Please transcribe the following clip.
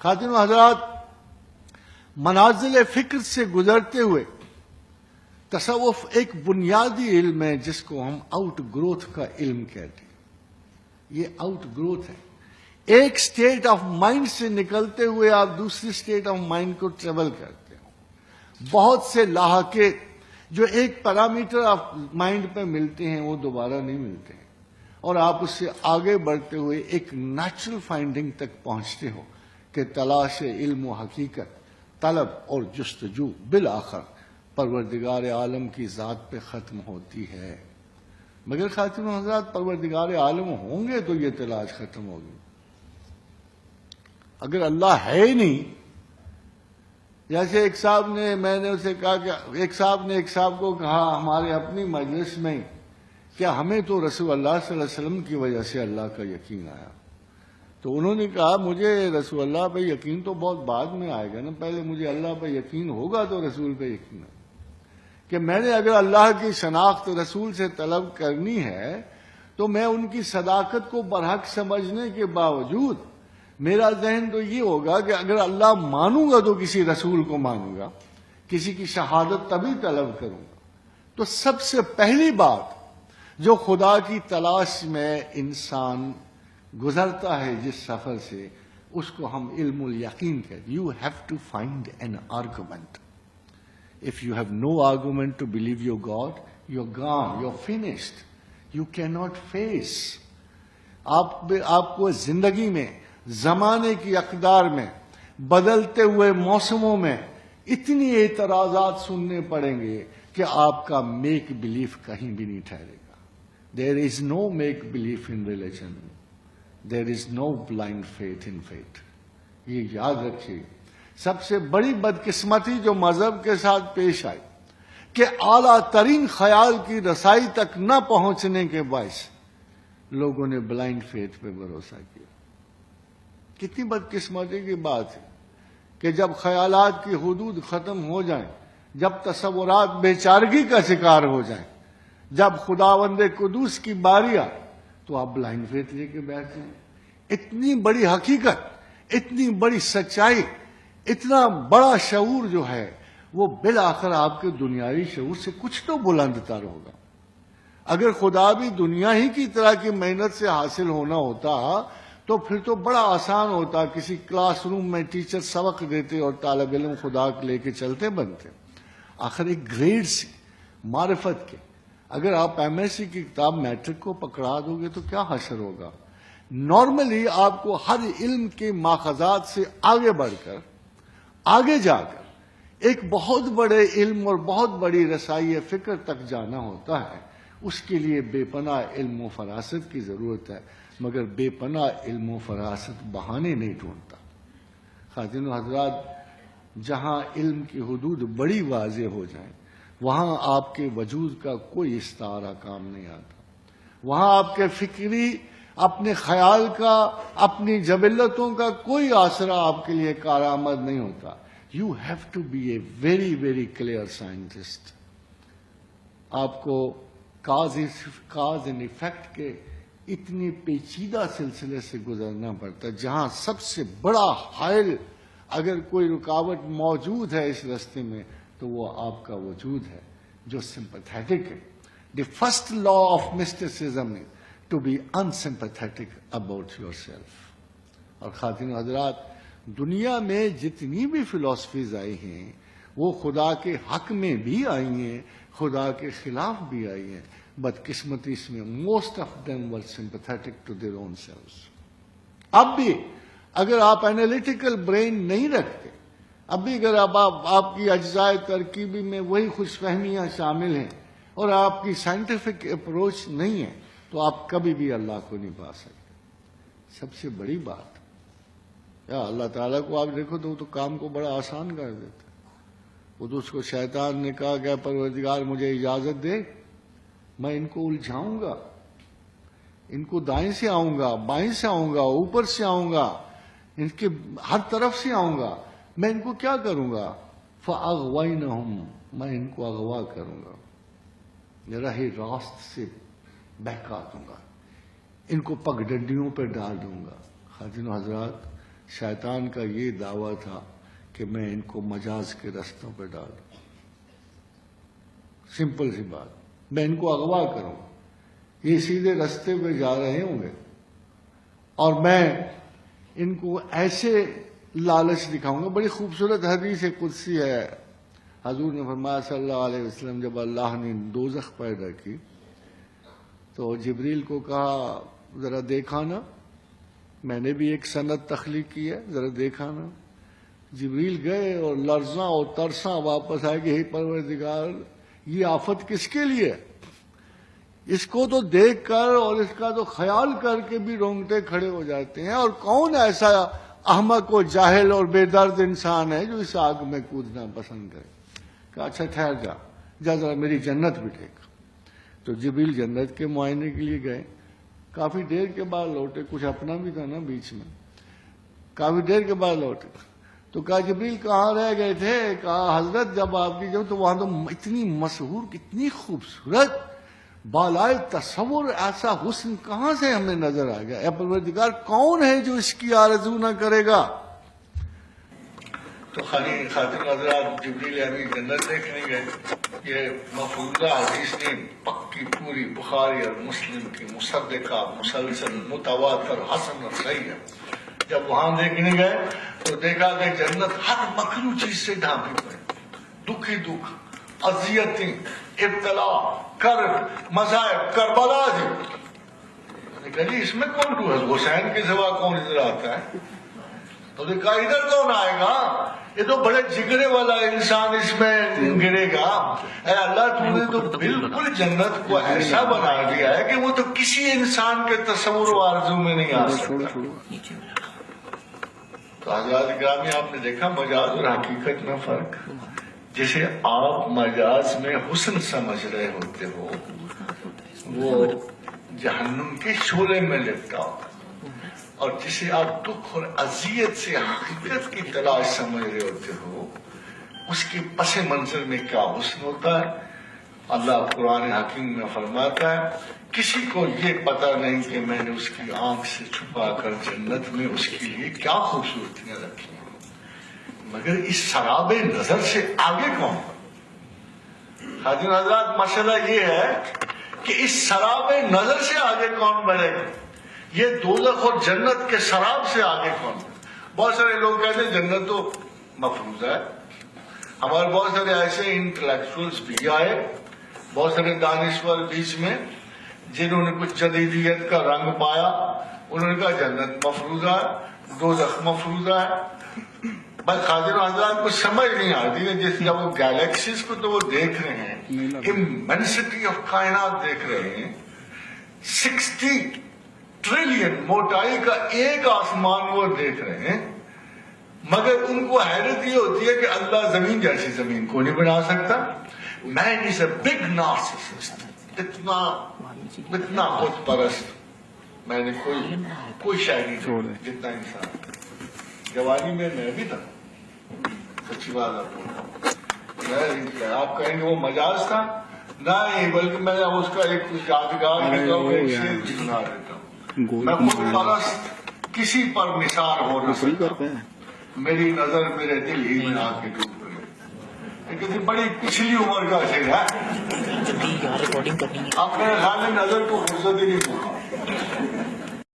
خاتون و حضرات، منازل فکر سے گزرتے ہوئے تصوف ایک بنیادی علم ہے جس کو ہم آؤٹ گروتھ کا علم کہتے ہیں۔ یہ آؤٹ گروتھ ہے، ایک سٹیٹ آف مائنڈ سے نکلتے ہوئے آپ دوسری سٹیٹ آف مائنڈ کو ٹریول کرتے ہو۔ بہت سے لاحقے جو ایک پیرامیٹر آف مائنڈ پہ ملتے ہیں وہ دوبارہ نہیں ملتے ہیں، اور آپ اس سے آگے بڑھتے ہوئے ایک نیچرل فائنڈنگ تک پہنچتے ہو کہ تلاش علم و حقیقت، طلب اور جستجو بالآخر پروردگار عالم کی ذات پہ ختم ہوتی ہے۔ مگر خاتون و حضرات، پروردگار عالم ہوں گے تو یہ تلاش ختم ہوگی۔ اگر اللہ ہے ہی نہیں، جیسے ایک صاحب نے، میں نے اسے کہا کہ ایک صاحب کو کہا ہمارے اپنی مجلس میں، کیا ہمیں تو رسول اللہ صلی اللہ علیہ وسلم کی وجہ سے اللہ کا یقین آیا؟ تو انہوں نے کہا مجھے رسول اللہ پہ یقین تو بہت بعد میں آئے گا نا، پہلے مجھے اللہ پہ یقین ہوگا تو رسول پہ یقین ہے کہ میں نے اگر اللہ کی شناخت رسول سے طلب کرنی ہے تو میں ان کی صداقت کو برحق سمجھنے کے باوجود میرا ذہن تو یہ ہوگا کہ اگر اللہ مانوں گا تو کسی رسول کو مانوں گا، کسی کی شہادت تبھی طلب کروں گا۔ تو سب سے پہلی بات جو خدا کی تلاش میں انسان گزرتا ہے جس سفر سے، اس کو ہم علم الیقین کہتے ہیں۔ You have to find an argument. If you have no argument to believe your God, you're gone, you're finished. You cannot face. آپ کو زندگی میں، زمانے کی اقدار میں، بدلتے ہوئے موسموں میں اتنی اعتراضات سننے پڑیں گے کہ آپ کا میک بلیف کہیں بھی نہیں ٹھہرے گا۔ There is no make belief in religion. There is no blind faith in faith. یہ یاد رکھیے۔ سب سے بڑی بدقسمتی جو مذہب کے ساتھ پیش آئی کہ اعلیٰ ترین خیال کی رسائی تک نہ پہنچنے کے باعث لوگوں نے بلائنڈ فیتھ پہ بھروسہ کیا۔ کتنی بدقسمتی کی بات ہے کہ جب خیالات کی حدود ختم ہو جائیں، جب تصورات بیچارگی کا شکار ہو جائیں، جب خداوند قدوس کی باری آئے تو آپ بلائنڈ فیتھ لے کے بیٹھتے ہیں۔ اتنی بڑی حقیقت، اتنی بڑی سچائی، اتنا بڑا شعور جو ہے وہ بالآخر آپ کے دنیاوی شعور سے کچھ تو بلند تر ہوگا۔ اگر خدا بھی دنیا ہی کی طرح کی محنت سے حاصل ہونا ہوتا تو پھر تو بڑا آسان ہوتا، کسی کلاس روم میں ٹیچر سبق دیتے اور طالب علم خدا لے کے چلتے بنتے۔ آخر ایک گریڈ سے معرفت کے، اگر آپ ایم ایس سی کی کتاب میٹرک کو پکڑا دو گے تو کیا حشر ہوگا؟ نارملی آپ کو ہر علم کے ماخذات سے آگے بڑھ کر، آگے جا کر ایک بہت بڑے علم اور بہت بڑی رسائی فکر تک جانا ہوتا ہے۔ اس کے لیے بے پناہ علم و فراست کی ضرورت ہے، مگر بے پناہ علم و فراست بہانے نہیں ڈھونڈتا۔ خاتون و حضرات، جہاں علم کی حدود بڑی واضح ہو جائیں وہاں آپ کے وجود کا کوئی استعارہ کام نہیں آتا، وہاں آپ کے فکری، اپنے خیال کا، اپنی جبلتوں کا کوئی آسرا آپ کے لیے کارآمد نہیں ہوتا۔ You have to be a very very clear scientist. آپ کو کاز اینڈ ایفیکٹ کے اتنی پیچیدہ سلسلے سے گزرنا پڑتا ہے جہاں سب سے بڑا حائل اگر کوئی رکاوٹ موجود ہے اس راستے میں تو وہ آپ کا وجود ہے جو سمپیتھیٹک ہے۔ دی فرسٹ لا آف مسٹیسزم ہے to be unsympathetic about yourself۔ اور خاتون حضرات، دنیا میں جتنی بھی فلسفیز آئی ہیں وہ خدا کے حق میں بھی آئی ہیں، خدا کے خلاف بھی آئی ہیں۔ بدقسمتی اس میں most of them were sympathetic to their own selves۔ اب بھی اگر آپ انالیٹیکل برین نہیں رکھتے، اب بھی اگر آپ کی اجزاء ترکیبی میں وہی خوش فہمیاں شامل ہیں اور آپ کی سائنٹیفک اپروچ نہیں ہے تو آپ کبھی بھی اللہ کو نہیں پا سکتے۔ سب سے بڑی بات، یا اللہ تعالیٰ کو آپ دیکھو تو وہ تو کام کو بڑا آسان کر دیتا ہے۔ وہ تو اس کو شیطان نے کہا کہ پروردگار مجھے اجازت دے، میں ان کو الجھاؤں گا، ان کو دائیں سے آؤں گا، بائیں سے آؤں گا، اوپر سے آؤں گا، ان کے ہر طرف سے آؤں گا، میں ان کو کیا کروں گا؟ فَأَغْوَيْنَهُمْ، میں ان کو اغوا کروں گا، راہ راست سے بہکا دوں گا، ان کو پگڈنڈیوں پہ ڈال دوں گا۔ خاتون حضرات، شیطان کا یہ دعویٰ تھا کہ میں ان کو مجاز کے رستوں پہ ڈال دوں. سمپل سی بات, میں ان کو اغوا کروں, یہ سیدھے رستے پہ جا رہے ہوں گے اور میں ان کو ایسے لالچ دکھاؤں گا. بڑی خوبصورت حدیث قدسی ہے. حضور نے فرمایا صلی اللہ علیہ وسلم, جب اللہ نے دوزخ پیدا کی تو جبریل کو کہا ذرا دیکھا نا, میں نے بھی ایک صنعت تخلیق کی ہے, ذرا دیکھا نا. جبریل گئے اور لرزاں اور ترساں واپس آئے کہ ہے پروردگار, یہ آفت کس کے لیے؟ اس کو تو دیکھ کر اور اس کا تو خیال کر کے بھی رونگٹے کھڑے ہو جاتے ہیں, اور کون ایسا احمق و جاہل اور بے درد انسان ہے جو اس آگ میں کودنا پسند کرے. کہ اچھا ٹھہر جا, جا ذرا میری جنت بھی دیکھ. تو جبریل جنت کے معائنے کے لیے گئے, کافی دیر کے بعد لوٹے, کچھ اپنا بھی تھا نا بیچ میں, کافی دیر کے بعد لوٹے. تو کہا جبریل کہاں رہ گئے تھے؟ کہا حضرت جب آپ کی جب تو وہاں تو اتنی مشہور, کتنی خوبصورت, بالائے تصور ایسا حسن کہاں سے ہمیں نظر آ گیا. اے پروردگار کون ہے جو اس کی آرزو نہ کرے گا؟ تو خاتون حضرات جبریل امین جنت دیکھنے گئے. یہ مفروضہ حدیث نے پکی پوری بخاری اور مسلم کی مصدقہ مسلسل متواتر حسن اور صحیح ہے. جب وہاں دیکھنے گئے تو دیکھا کہ جنت ہر مکروہ چیز سے ڈھانپی پڑی, دکھ ہی دکھ, اذیتیں, ابتلا, کرب, مصائب, کربلا جی. کہا جی اس میں کون روح ہے؟ حسین کے سوا کون ادھر آتا ہے؟ تو نے کہا ادھر کون آئے گا؟ یہ تو بڑے جگرے والا انسان اس میں گرے گا. اے اللہ تو نے تو بالکل جنت کو ایسا بنا دیا ہے کہ وہ تو کسی انسان کے تصور و آرزو میں نہیں آ سکتا. تو حضرات گرامی آپ نے دیکھا مجاز اور حقیقت میں فرق. جسے آپ مجاز میں حسن سمجھ رہے ہوتے ہو وہ جہنم کے شعلے میں لپٹا ہوتا, اور جسے آپ دکھ اور اذیت سے حقیقت کی تلاش سمجھ رہے ہوتے ہو اس کے پس منظر میں کیا حسن ہوتا ہے. اللہ قرآن حکیم میں فرماتا ہے کسی کو یہ پتہ نہیں کہ میں نے اس کی آنکھ سے چھپا کر جنت میں اس کے لیے کیا خوبصورتیاں رکھی ہیں, مگر اس سراب نظر سے آگے کون؟ حاضرین حضرات مسئلہ یہ ہے کہ اس سراب نظر سے آگے کون بڑھے گا, یہ دوزخ اور جنت کے سراب سے آگے کون؟ بہت سارے لوگ کہتے ہیں جنت تو مفروضہ ہے. ہمارے بہت سارے ایسے انٹلیکچوئلز بھی آئے, بہت سارے دانشور بیچ میں جنہوں نے کچھ جدیدیت کا رنگ پایا, انہوں نے کہا جنت مفروضہ ہے, دوزخ مفروضہ ہے. بس حاضرین حضرات کو سمجھ نہیں آتی ہے. جس جب وہ گیلیکسیز کو تو وہ دیکھ رہے ہیں, امینسٹی آف کائنات دیکھ رہے ہیں, 60 ٹریلین موٹائی کا ایک آسمان وہ دیکھ رہے ہیں, مگر ان کو حیرت یہ ہوتی ہے کہ اللہ زمین جیسی زمین کو نہیں بنا سکتا. مین از اے بگ نارسسسٹ, اتنا خود پرست میں نے کوئی شاعری نہیں جتنا انسان. جوانی میں بھی تھا, سچی بات آپ کہیں گے وہ مجاز تھا, نہیں بلکہ میں اس کا ایک یادگار سنا دیتا ہوں. میں خود پرست کسی پر نثار ہو نہ سکتا, میری نظر میرے دل ہی میں آ کے ڈوب گئی. لیکن بڑی پچھلی عمر کا شعر ہے, آپ میرے خیال میں نظر کو فرصت ہی نہیں ہوتی.